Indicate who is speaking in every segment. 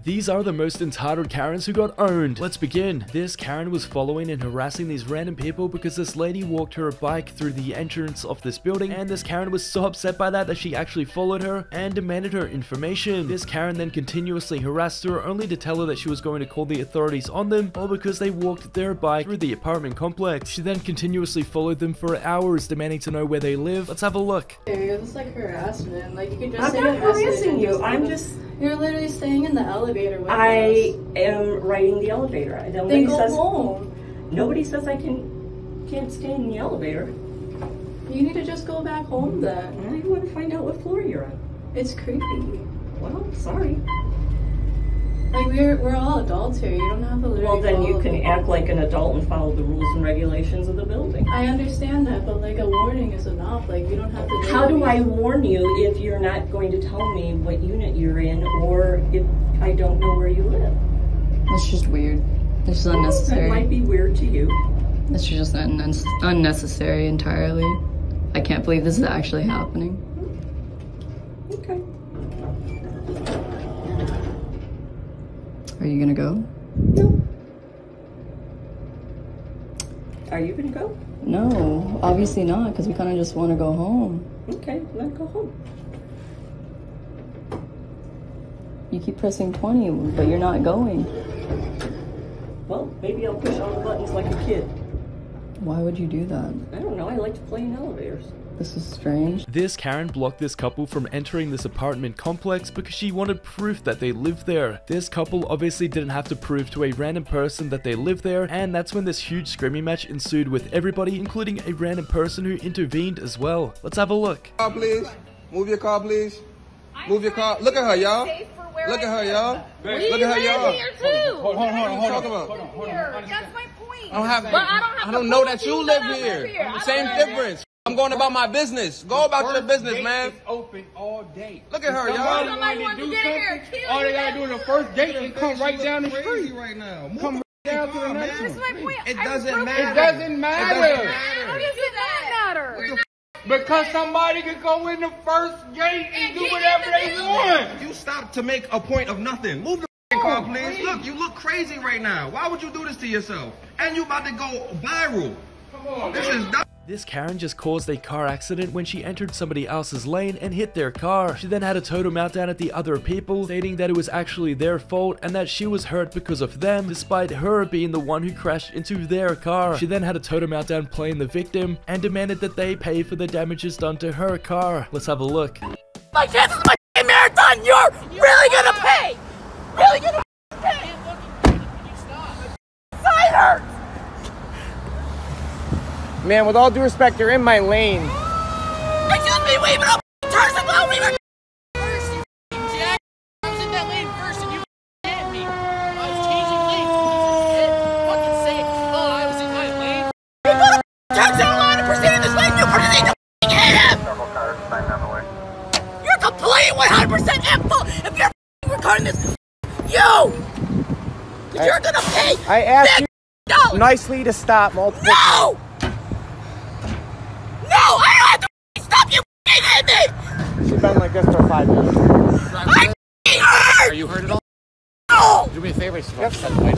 Speaker 1: These are the most entitled Karens who got owned. Let's begin. This Karen was following and harassing these random people because this lady walked her bike through the entrance of this building, and this Karen was so upset by that she actually followed her and demanded her information. This Karen then continuously harassed her, only to tell her that she was going to call the authorities on them, all because they walked their bike through the apartment complex. She then continuously followed them for hours, demanding to know where they live. Let's have a look.
Speaker 2: It's like harassment. Like, you can just say
Speaker 3: I'm not harassing you. I'm just...
Speaker 2: You're literally staying in the elevator with
Speaker 3: I am riding the elevator.
Speaker 2: Then go home.
Speaker 3: Nobody says I can't stay in the elevator.
Speaker 2: You need to just go back home then.
Speaker 3: I want to find out what floor you're on.
Speaker 2: It's creepy.
Speaker 3: Well, sorry.
Speaker 2: Like, we're all adults here. You don't have to literally.
Speaker 3: Well, then you can act like an adult and follow the rules and regulations of the building.
Speaker 2: I understand that, but like a warning is enough. Like, you don't have to.
Speaker 3: How do I warn you if you're not going to tell me what unit you're in, or if I don't know where you live?
Speaker 4: That's just weird. It's just unnecessary.
Speaker 3: That might be weird to you.
Speaker 4: It's just unnecessary entirely. I can't believe this is actually happening.
Speaker 3: Okay.
Speaker 4: Are you gonna go?
Speaker 3: No. Are you gonna go?
Speaker 4: No, obviously not, because we kind of just want to go home.
Speaker 3: Okay, let's go home.
Speaker 4: You keep pressing 20, but you're not going.
Speaker 3: Well, maybe I'll push all the buttons like a kid.
Speaker 4: Why would you do that?
Speaker 3: I don't know, I like to play in elevators.
Speaker 4: This is strange.
Speaker 1: This Karen blocked this couple from entering this apartment complex because she wanted proof that they lived there. This couple obviously didn't have to prove to a random person that they lived there, and that's when this huge screaming match ensued with everybody, including a random person who intervened as well. Let's have a look.
Speaker 5: Car, please. Move your car, please. Move your car. Look at her, y'all. Look at her, y'all. Look at her, y'all. Hold on. Hold on.
Speaker 6: That's my point.
Speaker 5: I don't know that you live here. Same difference. I'm going about my business. Go about your business, man.
Speaker 7: It's open all day.
Speaker 5: Look at her, y'all.
Speaker 6: Somebody wants to get in here,
Speaker 7: All they gotta do is the first date and come right down the street.
Speaker 5: Right now.
Speaker 7: Come right down to the next
Speaker 6: That's
Speaker 7: one.
Speaker 6: my point.
Speaker 5: It doesn't matter.
Speaker 7: It doesn't matter.
Speaker 6: How does it not matter?
Speaker 7: Because somebody can go in the first gate and do whatever they want.
Speaker 5: You stop to make a point of nothing. Move the car, please. Look, you look crazy right now. Why would you do this to yourself? And you about to go viral.
Speaker 7: Come on,
Speaker 5: This is dumb.
Speaker 1: This Karen just caused a car accident when she entered somebody else's lane and hit their car. She then had a total meltdown at the other people, stating that it was actually their fault and that she was hurt because of them, despite her being the one who crashed into their car. She then had a total meltdown playing the victim and demanded that they pay for the damages done to her car. Let's have a look.
Speaker 6: My chances of my marathon, you're really gonna pay! Really gonna pay! Side hurts!
Speaker 7: Man, with all due respect, you're in my lane.
Speaker 6: Excuse me, wait, but I'll turn some low, first, you jack. I was in that lane first and you hit me. I was changing lanes. Fucking say, oh, I was in my lane. You put a turn to the line and proceed in this lane, you proceed to hit him! You're complete 100% info if you're recording this. You! Because you're gonna pay.
Speaker 7: I asked
Speaker 6: you
Speaker 7: nicely to stop multiple
Speaker 6: times. No, I don't have to stop you hit me!
Speaker 7: She's been like this for 5 minutes.
Speaker 6: I'm hurt!
Speaker 8: Are you hurt at all?
Speaker 6: No!
Speaker 8: Do me a favor.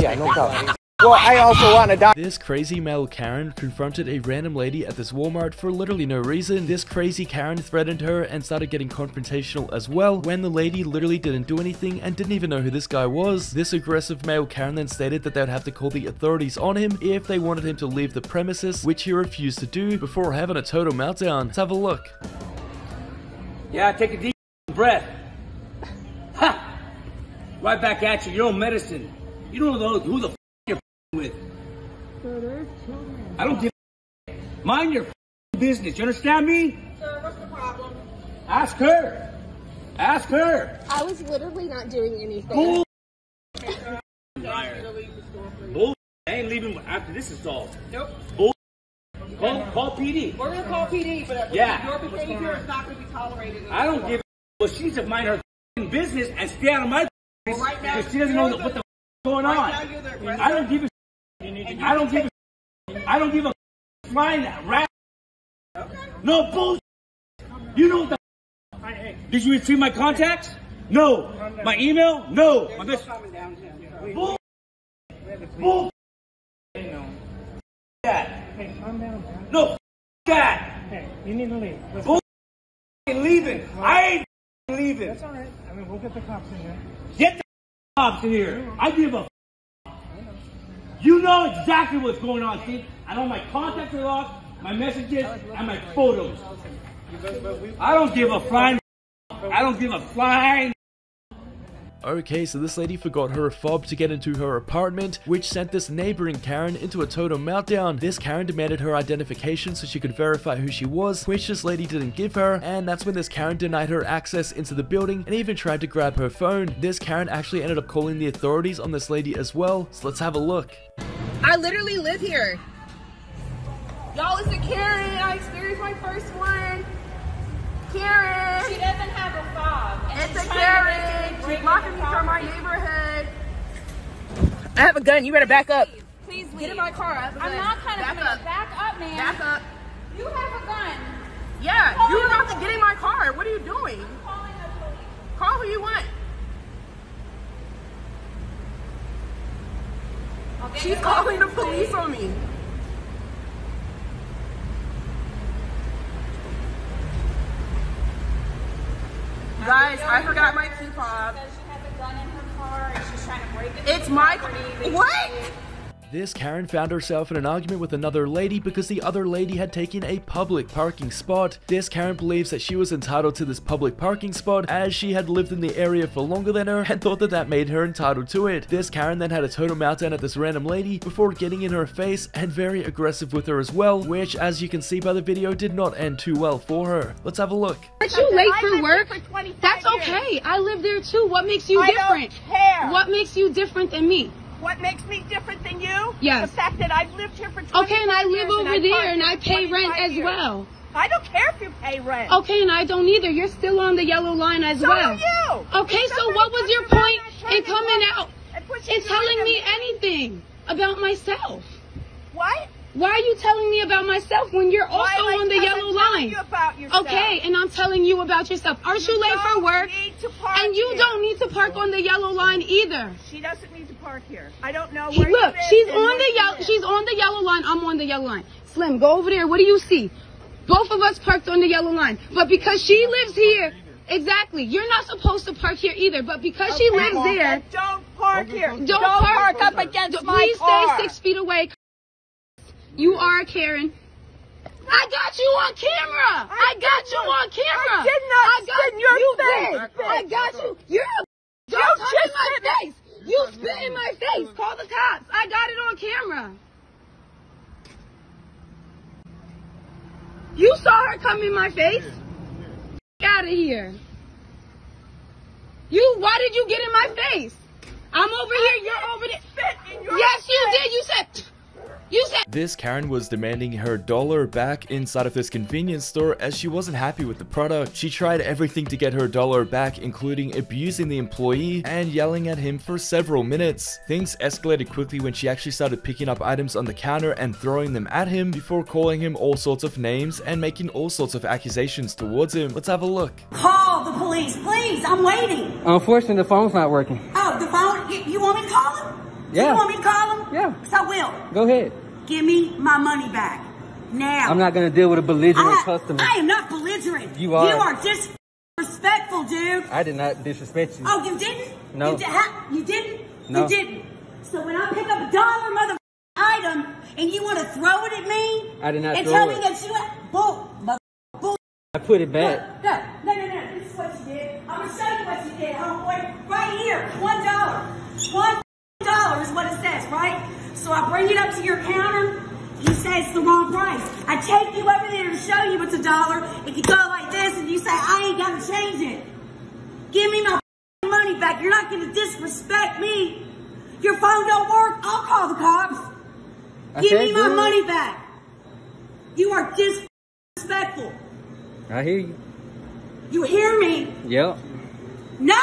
Speaker 7: Yeah, no problem. Well, I also want to die.
Speaker 1: This crazy male Karen confronted a random lady at this Walmart for literally no reason. This crazy Karen threatened her and started getting confrontational as well when the lady literally didn't do anything and didn't even know who this guy was. This aggressive male Karen then stated that they would have to call the authorities on him if they wanted him to leave the premises, which he refused to do before having a total meltdown. Let's have a look.
Speaker 9: Yeah, take a deep breath. Ha! Right back at you, your own medicine. You don't know who the you're with. I don't give a mind your business. You understand me?
Speaker 6: Sir, what's the problem?
Speaker 9: Ask her. Ask her.
Speaker 6: I was literally not doing anything.
Speaker 9: Bull. Bull. I ain't leaving after this is all.
Speaker 6: Nope.
Speaker 9: Bull. Call PD.
Speaker 6: We're gonna call PD, but
Speaker 9: yeah.
Speaker 6: your behavior is not gonna be tolerated.
Speaker 9: I don't give a well, she should mind her business and stay out of my business
Speaker 6: right now,
Speaker 9: because she doesn't know what the going on. I don't give a I don't give a flying rat. Okay. No bullshit. You know what the did you retrieve my contacts? No. My email? No. My bitch. Bull. Bull. That.
Speaker 8: Hey, calm down.
Speaker 9: No. That.
Speaker 8: Hey, you need to leave.
Speaker 9: Bull. Leaving. I ain't leaving.
Speaker 8: That's all right. I mean, we'll get the cops in here.
Speaker 9: Get the cops in here. I give a. You know exactly what's going on, Steve. I know my contacts are locked, my messages, and my photos. I don't give a flying. I don't give a flying.
Speaker 1: Okay, so this lady forgot her fob to get into her apartment, which sent this neighboring Karen into a total meltdown. This Karen demanded her identification so she could verify who she was, which this lady didn't give her, and that's when this Karen denied her access into the building and even tried to grab her phone. This Karen actually ended up calling the authorities on this lady as well, so let's have a look.
Speaker 10: I literally live here. Y'all, it's a Karen. I experienced my first one. Karen.
Speaker 2: She doesn't have a fob.
Speaker 10: It's a Karen. She's blocking me from my neighborhood. I have a gun. You better back up.
Speaker 2: Please leave.
Speaker 10: Get in my car. I have a gun.
Speaker 2: I'm not kind of
Speaker 10: back
Speaker 2: gonna
Speaker 10: up.
Speaker 2: back up, man.
Speaker 10: Back up.
Speaker 2: You have a gun.
Speaker 10: Yeah, you're about to get in my car. What are you doing?
Speaker 2: I'm calling the police.
Speaker 10: Call who you want. She's calling the police on me. Guys, I forgot my key fob.
Speaker 2: She has a gun in her car and she's trying to break it.
Speaker 10: It's my car. What?
Speaker 1: This Karen found herself in an argument with another lady because the other lady had taken a public parking spot. This Karen believes that she was entitled to this public parking spot as she had lived in the area for longer than her and thought that that made her entitled to it. This Karen then had a total meltdown at this random lady before getting in her face and very aggressive with her as well, which as you can see by the video did not end too well for her. Let's have a look.
Speaker 10: Aren't you late for work? That's okay. I live there too. What makes you different?
Speaker 11: I don't care.
Speaker 10: What makes you different than me?
Speaker 11: What makes me different than you?
Speaker 10: Yes.
Speaker 11: The fact that I've lived here for 25
Speaker 10: Okay, and I live
Speaker 11: years
Speaker 10: over there and I pay rent as well.
Speaker 11: I don't care if you pay rent.
Speaker 10: Okay, and I don't either. You're still on the yellow line as
Speaker 11: So
Speaker 10: well.
Speaker 11: are you.
Speaker 10: Okay, so what was your point in coming out and telling me anything about myself?
Speaker 11: What?
Speaker 10: Why are you telling me about myself when you're also on the yellow line?
Speaker 11: You about yourself.
Speaker 10: Okay, and I'm telling you about yourself. Aren't you late for work? And you don't need to park on the yellow line either.
Speaker 11: She doesn't need to park here. I don't know where
Speaker 10: Look,
Speaker 11: you
Speaker 10: she's on the yellow line. I'm on the yellow line. Slim, go over there. What do you see? Both of us parked on the yellow line. But because she lives here, exactly, you're not supposed to park here either. But because she lives there,
Speaker 11: don't park here.
Speaker 10: Don't park
Speaker 11: up against my
Speaker 10: please
Speaker 11: car.
Speaker 10: stay 6 feet away. You are a Karen. I got you on camera. I got you on camera.
Speaker 11: I did not spit in your face.
Speaker 10: I got you. You're a don't touch my face. You spit in my face. Call the cops. I got it on camera. You saw her come in my face. Get out of here. Why did you get in my face? I'm over here. You're over there. Yes, you did. You said.
Speaker 1: This Karen was demanding her dollar back inside of this convenience store as she wasn't happy with the product. She tried everything to get her dollar back, including abusing the employee and yelling at him for several minutes. Things escalated quickly when she actually started picking up items on the counter and throwing them at him before calling him all sorts of names and making all sorts of accusations towards him. Let's have a look.
Speaker 12: Call the police, please. I'm waiting.
Speaker 13: Unfortunately, the phone's not working.
Speaker 12: Oh, the phone? You want me to call him?
Speaker 13: Yeah.
Speaker 12: You want me to call him?
Speaker 13: Yeah.
Speaker 12: So I will.
Speaker 13: Go ahead.
Speaker 12: Give me my money back. Now.
Speaker 13: I'm not going to deal with a belligerent customer.
Speaker 12: I am not belligerent.
Speaker 13: You are.
Speaker 12: You are disrespectful, dude.
Speaker 13: I did not disrespect you.
Speaker 12: Oh, you didn't?
Speaker 13: No.
Speaker 12: You didn't?
Speaker 13: No.
Speaker 12: You didn't. So when I pick up a dollar mother item and you want to throw it at me?
Speaker 13: I did not
Speaker 12: and
Speaker 13: throw
Speaker 12: tell
Speaker 13: it.
Speaker 12: me that you bull.
Speaker 13: I put it back.
Speaker 12: No. This is what you did. I'm going to show you what you did, homeboy. Right here. $1. $1 is what it says, right? So I bring it up to your counter. You say it's the wrong price. I take you over there to show you it's $1. If you go like this and you say, I ain't got to change it. Give me my money back. You're not going to disrespect me. Your phone don't work. I'll call the cops. Give me my money back. You are disrespectful.
Speaker 13: I hear you.
Speaker 12: You hear me?
Speaker 13: Yep.
Speaker 12: No.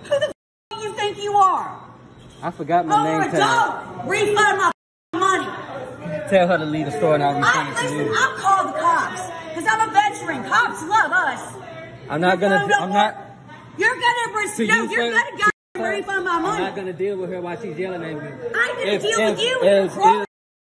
Speaker 12: Who the you think you are?
Speaker 13: I forgot my name tag.
Speaker 12: $1. Refund my money.
Speaker 13: Tell her to leave the store and I'll return it to you.
Speaker 12: I'll call the cops because I'm a veteran. Cops love us.
Speaker 13: I'm not gonna. I'm not.
Speaker 12: You're gonna go refund my money.
Speaker 13: I'm not gonna deal with her while she's yelling at me.
Speaker 12: I'm gonna deal with you.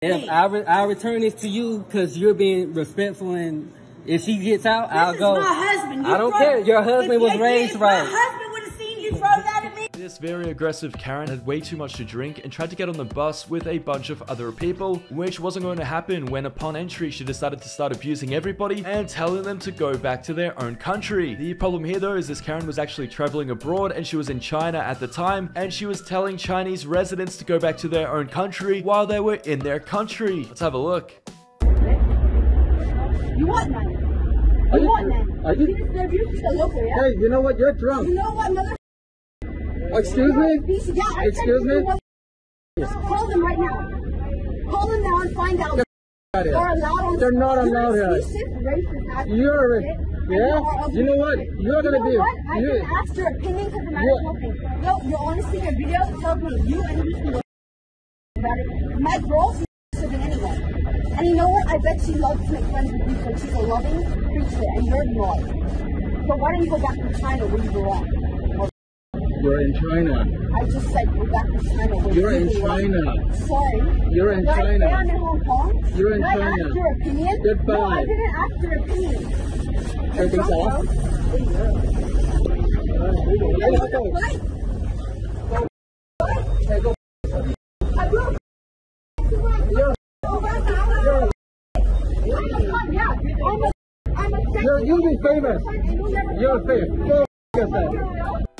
Speaker 13: If I return this to you because you're being respectful, and if she gets out, I'll go.
Speaker 12: This is my husband.
Speaker 13: I don't care. Your husband was raised right.
Speaker 12: My husband would have seen you throw that at me.
Speaker 1: This very aggressive Karen had way too much to drink and tried to get on the bus with a bunch of other people, which wasn't going to happen when upon entry she decided to start abusing everybody and telling them to go back to their own country. The problem here though is this Karen was actually traveling abroad and she was in China at the time, and she was telling Chinese residents to go back to their own country while they were in their country. Let's have a look.
Speaker 12: You want none? You want none?
Speaker 5: Are you? Hey, you know what? You're drunk.
Speaker 12: You know what, mother?
Speaker 5: Excuse me? Excuse me?
Speaker 12: Call them right now. Call them now and find out.
Speaker 5: They're not allowed here. You're, yeah? You know what? You're gonna be.
Speaker 12: I can ask your opinion because the matter is nothing. No, you honestly, your video tells me you and these people about it. My girl's nicer than anyone. And you know what? I bet she loves to make friends with you because she's a loving creature and you're not. So why don't you go back to China where you grew up?
Speaker 5: You're in China.
Speaker 12: I just said go back to China.
Speaker 5: You're in China.
Speaker 12: Sorry.
Speaker 5: You're in China.
Speaker 12: I'm in Hong Kong.
Speaker 5: You're in China.
Speaker 12: I asked your opinion?
Speaker 5: Goodbye.
Speaker 12: No, I didn't ask your opinion.
Speaker 5: Everything's off? You'll be famous. You're famous.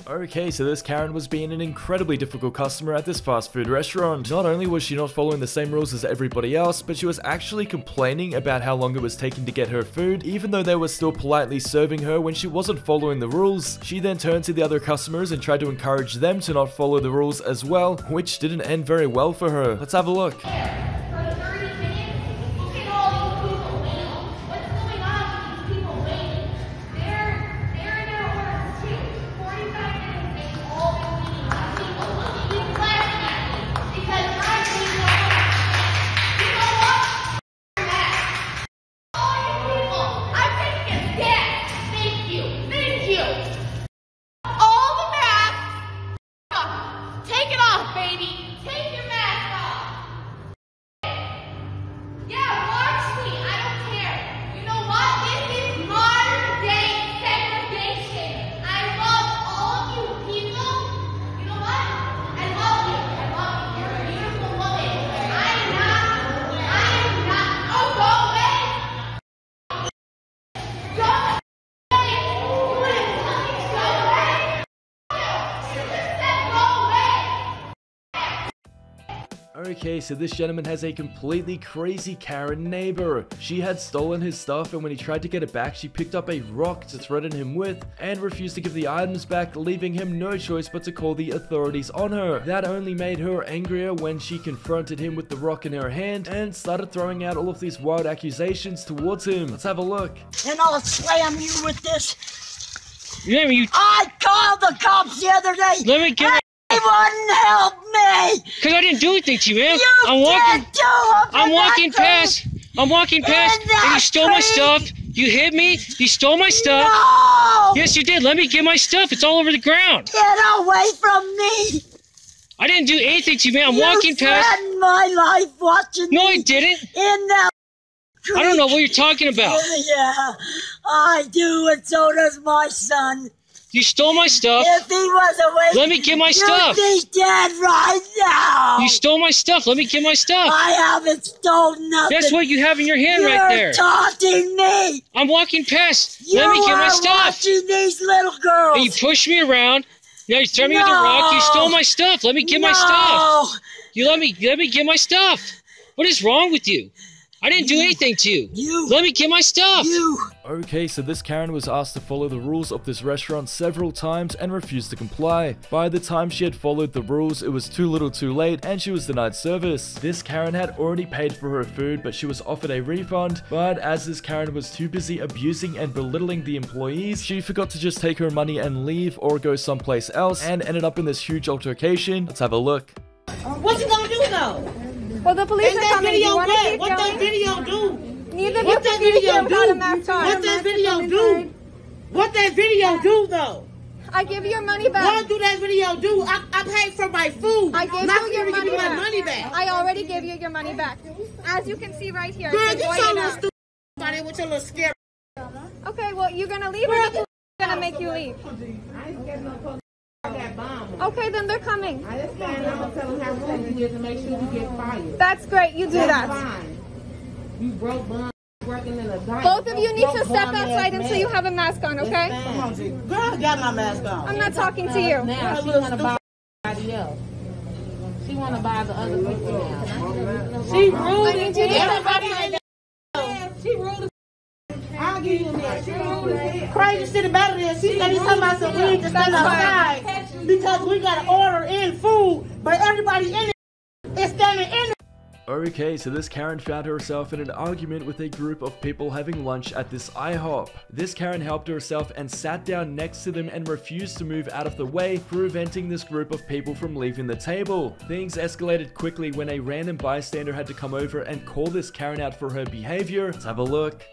Speaker 1: Okay, so this Karen was being an incredibly difficult customer at this fast food restaurant. Not only was she not following the same rules as everybody else, but she was actually complaining about how long it was taking to get her food, even though they were still politely serving her when she wasn't following the rules. She then turned to the other customers and tried to encourage them to not follow the rules as well, which didn't end very well for her. Let's have a look. Okay, so this gentleman has a completely crazy Karen neighbor. She had stolen his stuff, and when he tried to get it back, she picked up a rock to threaten him with and refused to give the items back, leaving him no choice but to call the authorities on her. That only made her angrier when she confronted him with the rock in her hand and started throwing out all of these wild accusations towards him. Let's have a look.
Speaker 12: And I'll slam you with this.
Speaker 14: I
Speaker 12: called the cops the other day.
Speaker 14: Let me get
Speaker 12: They wouldn't help me.
Speaker 14: Because I didn't do anything to you, man.
Speaker 12: I'm
Speaker 14: walking past, and you stole my stuff. You hit me. You stole my stuff.
Speaker 12: No.
Speaker 14: Yes, you did. Let me get my stuff. It's all over the ground.
Speaker 12: Get away from me.
Speaker 14: I didn't do anything to you, man. I'm walking past.
Speaker 12: You threatened my life watching
Speaker 14: No,
Speaker 12: me
Speaker 14: I didn't.
Speaker 12: In that
Speaker 14: I don't know what you're talking about.
Speaker 12: Yeah, I do, and so does my son.
Speaker 14: You stole my stuff.
Speaker 12: If he was awake,
Speaker 14: let me get my stuff.
Speaker 12: You'd be dead right now.
Speaker 14: You stole my stuff. Let me get my stuff.
Speaker 12: I haven't stolen nothing.
Speaker 14: That's what you have in your hand right there.
Speaker 12: You're taunting me.
Speaker 14: I'm walking past. Let me get my stuff.
Speaker 12: You are watching these little girls.
Speaker 14: And you pushed me around. Now you throw me with a rock. You stole my stuff. Let me get my stuff. You let me get my stuff. What is wrong with you? I didn't do anything to you. Let me get my stuff.
Speaker 1: Okay, so this Karen was asked to follow the rules of this restaurant several times and refused to comply. By the time she had followed the rules, it was too little too late and she was denied service. This Karen had already paid for her food, but she was offered a refund. But as this Karen was too busy abusing and belittling the employees, she forgot to just take her money and leave or go someplace else and ended up in this huge altercation. Let's have a look.
Speaker 6: What you gonna do though?
Speaker 11: Well, the police are coming.
Speaker 6: Video what that video do?
Speaker 11: Neither
Speaker 6: what that video do? What that video do? What that video do though?
Speaker 15: I give you your money back.
Speaker 6: What do that video do? I paid for my food.
Speaker 15: I gave
Speaker 6: Not
Speaker 15: you your
Speaker 6: for you to
Speaker 15: money
Speaker 6: give me my
Speaker 15: back.
Speaker 6: money back.
Speaker 15: I already gave you your money back. As you can see right here.
Speaker 6: Girl,
Speaker 15: it's
Speaker 6: you
Speaker 15: been
Speaker 6: so
Speaker 15: white
Speaker 6: little
Speaker 15: out.
Speaker 6: stupid about it with your little scary.
Speaker 15: Okay, well, you're gonna leave or they're gonna make you leave? Okay, then they're coming.
Speaker 6: I understand. I'm gonna tell them how rude you is to make sure you get fired.
Speaker 15: That's great. You do that.
Speaker 6: Fine. You broke bum working in a diner.
Speaker 15: Both of you need to step outside until you have a mask on, okay?
Speaker 6: Come on, G. Girl, I got my mask on.
Speaker 15: I'm not talking to you.
Speaker 6: Now she wanna buy somebody else. She wanna buy the other people now. She rude.
Speaker 15: I need you to
Speaker 6: Everybody. She rude. I'll give you a minute. She rude. Crazy shit about it is she said he's talking about some weed to stand outside because we got to order in food, but everybody in it is standing in it.
Speaker 1: Okay, so this Karen found herself in an argument with a group of people having lunch at this IHOP. This Karen helped herself and sat down next to them and refused to move out of the way, preventing this group of people from leaving the table. Things escalated quickly when a random bystander had to come over and call this Karen out for her behavior. Let's have a look.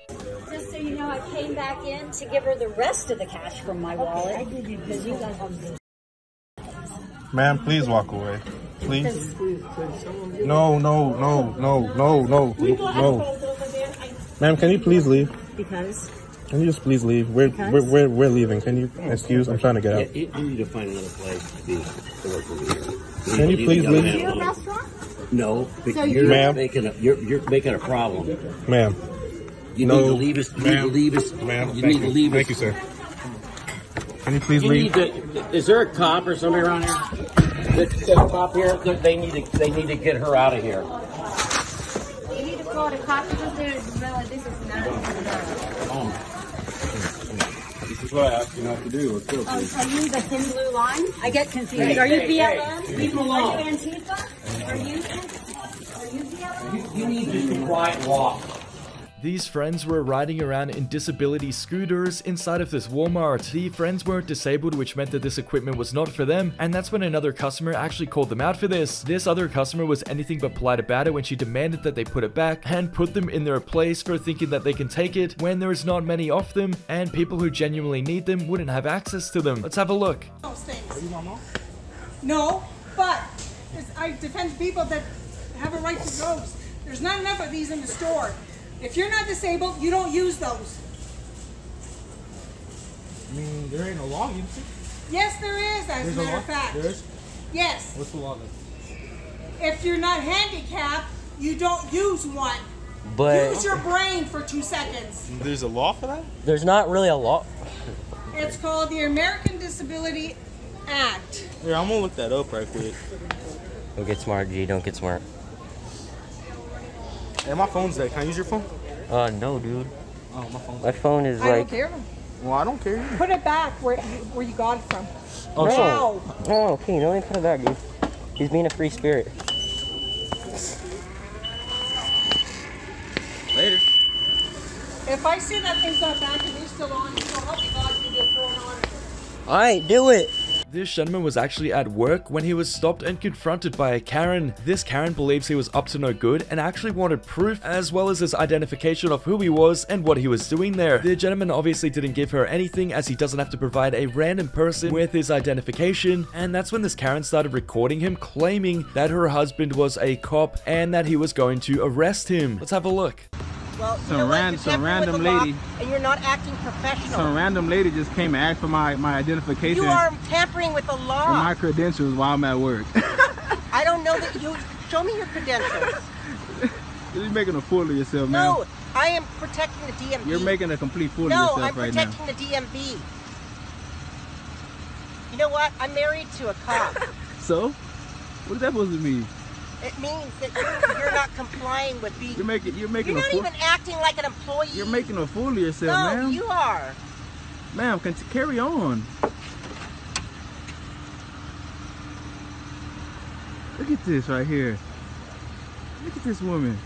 Speaker 16: Just so you know, I came back in to give her the rest of the cash from my wallet because you guys have.
Speaker 5: Ma'am, please walk away. Please. No. Ma'am, can you please leave?
Speaker 16: Because?
Speaker 5: Can you just please leave? We're leaving. Can you excuse? I'm trying to get out.
Speaker 17: You need to find another place to work over here.
Speaker 5: Can you please leave?
Speaker 16: Is your restaurant?
Speaker 17: No,
Speaker 16: So
Speaker 17: you're making a problem.
Speaker 5: Ma'am.
Speaker 17: You need to leave us. You need to leave us.
Speaker 5: Ma'am,
Speaker 17: You need to leave us.
Speaker 5: Thank you, sir. Can you please leave?
Speaker 17: Is there a cop or somebody around here? There's a cop here. They need to get her out of here.
Speaker 16: You need to call the cops because this is not.
Speaker 5: This is what I asked you not to do. Let's go, please.
Speaker 16: Are you the thin blue line? I get confused. Are you BLM?
Speaker 17: Leave them alone.
Speaker 16: Are you Antifa? Are you BLM?
Speaker 17: You need just a quiet walk.
Speaker 1: These friends were riding around in disability scooters inside of this Walmart. The friends weren't disabled, which meant that this equipment was not for them, and that's when another customer actually called them out for this. This other customer was anything but polite about it when she demanded that they put it back and put them in their place for thinking that they can take it when there is not many of them, and people who genuinely need them wouldn't have access to them. Let's have a look.
Speaker 18: Those things. No, but I defend people that have a right to those. There's not enough of these in the store. If you're not disabled, you don't use those.
Speaker 8: I mean, there ain't no law against it.
Speaker 18: Yes, there is, as a matter of fact.
Speaker 8: There is?
Speaker 18: Yes.
Speaker 8: What's the law then?
Speaker 18: If you're not handicapped, you don't use one.
Speaker 19: But
Speaker 18: Use your brain for 2 seconds.
Speaker 5: There's a law for that?
Speaker 19: there's not really a law.
Speaker 18: It's called the American Disability Act.
Speaker 5: Yeah, I'm gonna look that up right quick.
Speaker 19: Don't get smart, G. Don't get smart.
Speaker 5: Hey, my phone's dead. Can I use your phone?
Speaker 19: No, dude.
Speaker 5: Oh, my phone.
Speaker 19: My phone is
Speaker 18: I don't
Speaker 19: like.
Speaker 18: care.
Speaker 5: Well, I don't care.
Speaker 18: Put it back where you got it from.
Speaker 19: Oh,
Speaker 18: Now.
Speaker 19: no, okay, don't even put it back, dude. He's being a free spirit.
Speaker 5: Later.
Speaker 18: If I see that thing's not back and you're still on, so help me God, you get thrown on it.
Speaker 19: Alright, do it.
Speaker 1: This gentleman was actually at work when he was stopped and confronted by a Karen. This Karen believes he was up to no good and actually wanted proof as well as his identification of who he was and what he was doing there. The gentleman obviously didn't give her anything as he doesn't have to provide a random person with his identification, and that's when this Karen started recording him claiming that her husband was a cop and that he was going to arrest him. Let's have a look.
Speaker 6: Well,
Speaker 20: Some random lady.
Speaker 6: And you're not acting professional.
Speaker 20: Some random lady just came and asked for my identification.
Speaker 6: You are tampering with the law.
Speaker 20: And my credentials while I'm at work.
Speaker 6: I don't know that you. Show me your credentials.
Speaker 20: You're making a fool of yourself, man.
Speaker 6: No, I am protecting the DMV.
Speaker 20: You're making a complete fool of
Speaker 6: No,
Speaker 20: yourself
Speaker 6: I'm
Speaker 20: right now.
Speaker 6: protecting the DMV. You know what? I'm married to a cop.
Speaker 20: So? What is that supposed to mean?
Speaker 6: It means that you're not complying with being.
Speaker 20: You're making
Speaker 6: You're
Speaker 20: a
Speaker 6: not
Speaker 20: fool.
Speaker 6: even acting like an employee.
Speaker 20: You're making a fool of yourself,
Speaker 6: no,
Speaker 20: ma'am.
Speaker 6: you are.
Speaker 20: Ma'am, carry on. Look at this right here. Look at this woman.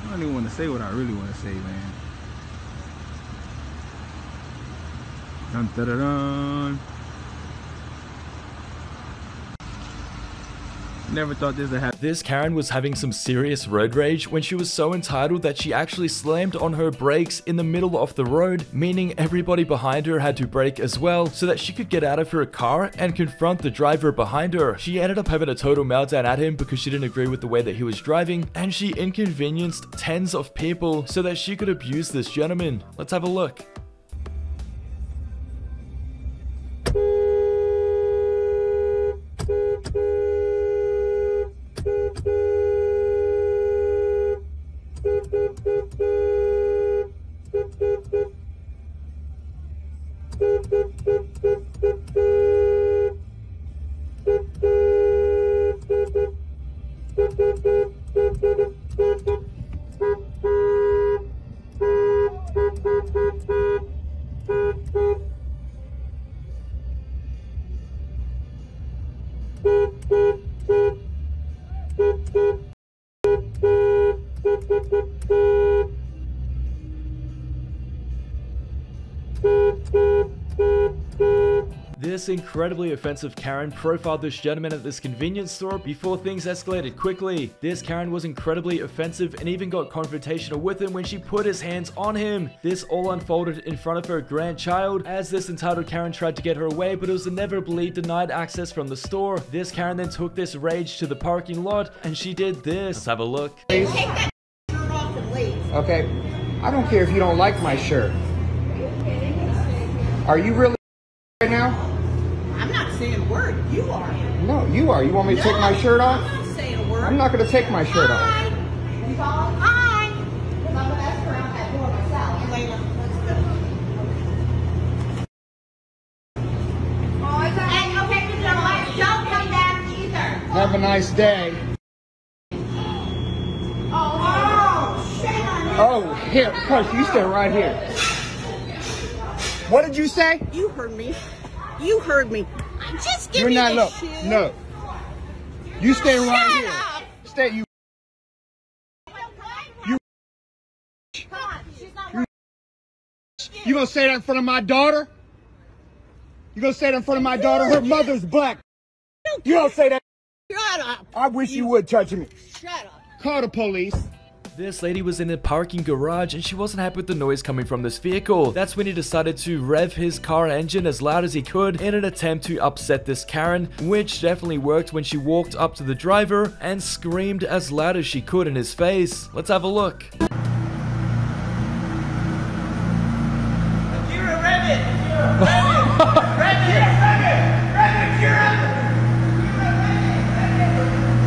Speaker 20: I don't even want to say what I really want to say, man. Dun, dun, dun, dun. Never thought this would happen.
Speaker 1: This Karen was having some serious road rage when she was so entitled that she actually slammed on her brakes in the middle of the road, meaning everybody behind her had to brake as well so that she could get out of her car and confront the driver behind her. She ended up having a total meltdown at him because she didn't agree with the way that he was driving, and she inconvenienced tens of people so that she could abuse this gentleman. Let's have a look. This incredibly offensive Karen profiled this gentleman at this convenience store before things escalated quickly. This Karen was incredibly offensive and even got confrontational with him when she put his hands on him. This all unfolded in front of her grandchild as this entitled Karen tried to get her away, but it was inevitably denied access from the store. This Karen then took this rage to the parking lot and she did this. Let's have a look.
Speaker 6: Take that shirt off and leave. Okay, I don't care if you don't like my shirt. Are you really right now?
Speaker 11: I'm not saying a word. You are.
Speaker 6: No, you are. You want me to take my shirt off?
Speaker 11: I'm not saying a word.
Speaker 6: I'm not going to take my shirt off.
Speaker 11: Hi. You following? Hi. Because I'm going to ask her out that door myself. Later.
Speaker 12: And okay, you know what? Don't come back either.
Speaker 6: Have a nice day.
Speaker 12: Oh, shame on you.
Speaker 6: Oh, here, Hush, you stay right here. What did you say?
Speaker 11: You heard me. You heard me. Just give
Speaker 6: You're
Speaker 11: me
Speaker 6: not,
Speaker 11: the
Speaker 6: look,
Speaker 11: shit.
Speaker 6: no. You stay right
Speaker 11: Shut
Speaker 6: here.
Speaker 11: up.
Speaker 6: Stay, you. You gonna say that in front of my daughter? You gonna say that in front of my daughter? Her mother's black. You don't say that.
Speaker 11: Shut up.
Speaker 6: I wish you would touch me.
Speaker 11: Shut up.
Speaker 6: Call the police.
Speaker 1: This lady was in a parking garage and she wasn't happy with the noise coming from this vehicle. That's when he decided to rev his car engine as loud as he could in an attempt to upset this Karen, which definitely worked when she walked up to the driver and screamed as loud as she could in his face. Let's have a look.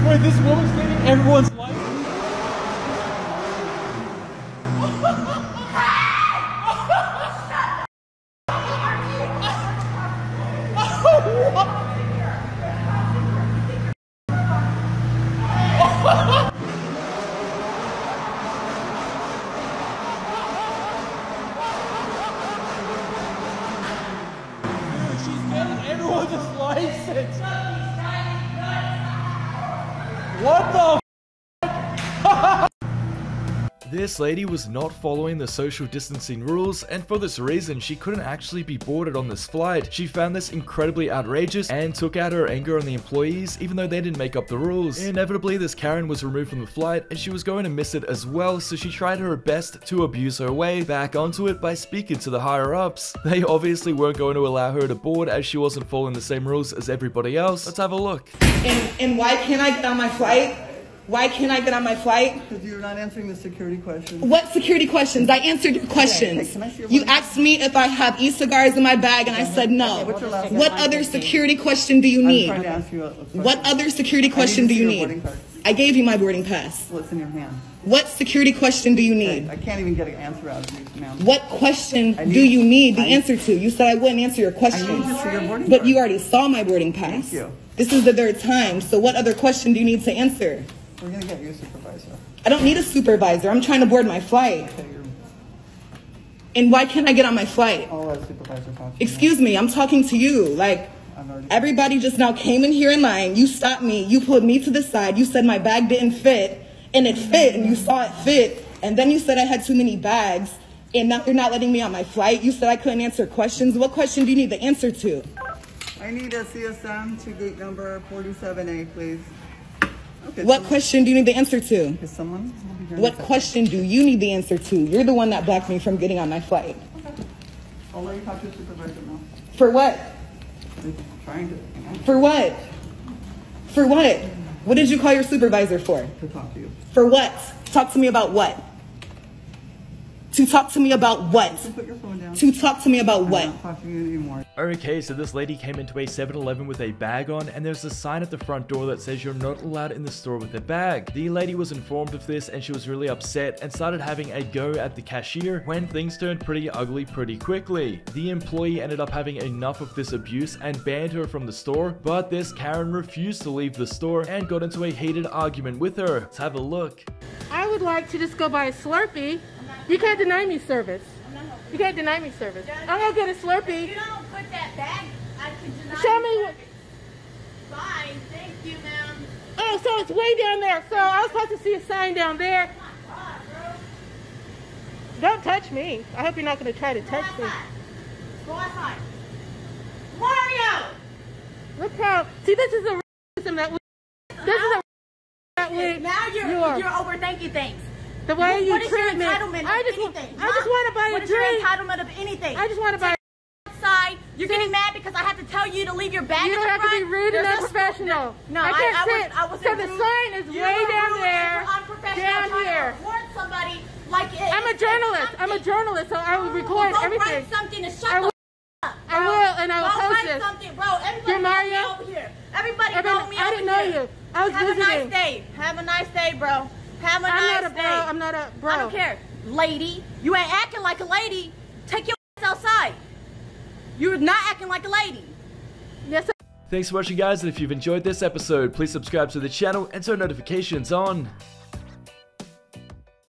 Speaker 20: Wait, this woman's getting everyone's life. Everyone's license. What the?
Speaker 1: This lady was not following the social distancing rules, and for this reason, she couldn't actually be boarded on this flight. She found this incredibly outrageous and took out her anger on the employees, even though they didn't make up the rules. Inevitably, this Karen was removed from the flight, and she was going to miss it as well, so she tried her best to abuse her way back onto it by speaking to the higher-ups. They obviously weren't going to allow her to board as she wasn't following the same rules as everybody else. Let's have a look.
Speaker 11: And why can't I get on my flight? Why can't I get on my flight?
Speaker 21: Because you're not answering the security questions.
Speaker 11: What security questions? I answered your questions. You asked me if I have e-cigars in my bag, and I said no. What other security question do you need?
Speaker 21: I'm trying to ask you a question.
Speaker 11: What other security question do you need? I gave you my boarding pass.
Speaker 21: What's in your hand?
Speaker 11: What security question do you need?
Speaker 21: I can't even get an answer out of you, ma'am.
Speaker 11: What question do you need the answer to? You said I wouldn't answer your questions. But you already saw my boarding pass.
Speaker 21: Thank you.
Speaker 11: This is the third time, so what other question do you need to answer?
Speaker 21: We're going to get you a supervisor.
Speaker 11: I don't need a supervisor. I'm trying to board my flight. And why can't I get on my flight?
Speaker 21: I'll let a supervisor talk to you.
Speaker 11: Excuse me, I'm talking to you. Like, everybody just now came in here in line. You stopped me. You pulled me to the side. You said my bag didn't fit. And it fit, and you saw it fit. And then you said I had too many bags. And now you're not letting me on my flight. You said I couldn't answer questions. What question do you need the answer to?
Speaker 21: I need a CSM to gate number 47A, please.
Speaker 11: What question do you need the answer to?
Speaker 21: Because someone will be here.
Speaker 11: What question do you need the answer to? You're the one that blocked me from getting on my flight.
Speaker 21: Okay. I'll let you talk to your supervisor now.
Speaker 11: For what?
Speaker 21: I'm trying to.
Speaker 11: For what? For what? What did you call your supervisor for?
Speaker 21: To talk to you.
Speaker 11: For what? Talk to me about what? To talk to me about what?
Speaker 21: Put your phone down.
Speaker 11: To talk to me about what?
Speaker 21: I'm not talking to you anymore.
Speaker 1: Okay, so this lady came into a 7-Eleven with a bag on, and there's a sign at the front door that says you're not allowed in the store with a bag. The lady was informed of this, and she was really upset and started having a go at the cashier when things turned pretty ugly pretty quickly. The employee ended up having enough of this abuse and banned her from the store, but this Karen refused to leave the store and got into a heated argument with her. Let's have a look.
Speaker 3: I would like to just go buy a Slurpee. You can't deny me service. You can't deny me service. I'm gonna get a Slurpee.
Speaker 6: You don't put that bag. I can deny.
Speaker 3: Show me.
Speaker 6: Fine, thank you, ma'am.
Speaker 3: Oh, so it's way down there. So I was supposed to see a sign down there. Don't touch me. I hope you're not gonna try to touch me.
Speaker 6: Go outside. Mario!
Speaker 3: Look how. See, this is a racism that we. This is a that we.
Speaker 6: Now you're overthinking things.
Speaker 3: The way you
Speaker 6: what is your
Speaker 3: treat me.
Speaker 6: entitlement
Speaker 3: I
Speaker 6: of
Speaker 3: just
Speaker 6: anything?
Speaker 3: want to buy
Speaker 6: What
Speaker 3: a
Speaker 6: is your
Speaker 3: drink.
Speaker 6: entitlement of anything?
Speaker 3: I just want to buy.
Speaker 6: Outside, you're getting mad because I have to tell you to leave your bag.
Speaker 3: You
Speaker 6: in
Speaker 3: don't
Speaker 6: the
Speaker 3: have to be
Speaker 6: front.
Speaker 3: rude and
Speaker 6: There's a
Speaker 3: unprofessional.
Speaker 6: No,
Speaker 3: I can't sit.
Speaker 6: I was
Speaker 3: So the sign is way down there. Down here.
Speaker 6: Report somebody like it.
Speaker 3: I'm a journalist. I'm a journalist, so I will record
Speaker 6: Go
Speaker 3: everything.
Speaker 6: Write something to shut the up.
Speaker 3: I will, and I will
Speaker 6: Go
Speaker 3: post
Speaker 6: write
Speaker 3: this.
Speaker 6: something, bro. Everybody
Speaker 3: You're Mario?
Speaker 6: know me over here. Everybody know me
Speaker 3: I didn't
Speaker 6: over
Speaker 3: know
Speaker 6: here.
Speaker 3: you. I was
Speaker 6: Have
Speaker 3: visiting.
Speaker 6: a nice day. Have a nice day, bro. Have a nice day.
Speaker 3: I'm not a bro.
Speaker 6: I don't care. Lady, you ain't acting like a lady. Take your ass outside. You're not acting like a lady.
Speaker 3: Yes, sir.
Speaker 1: Thanks for watching, guys, and if you've enjoyed this episode, please subscribe to the channel and turn notifications on.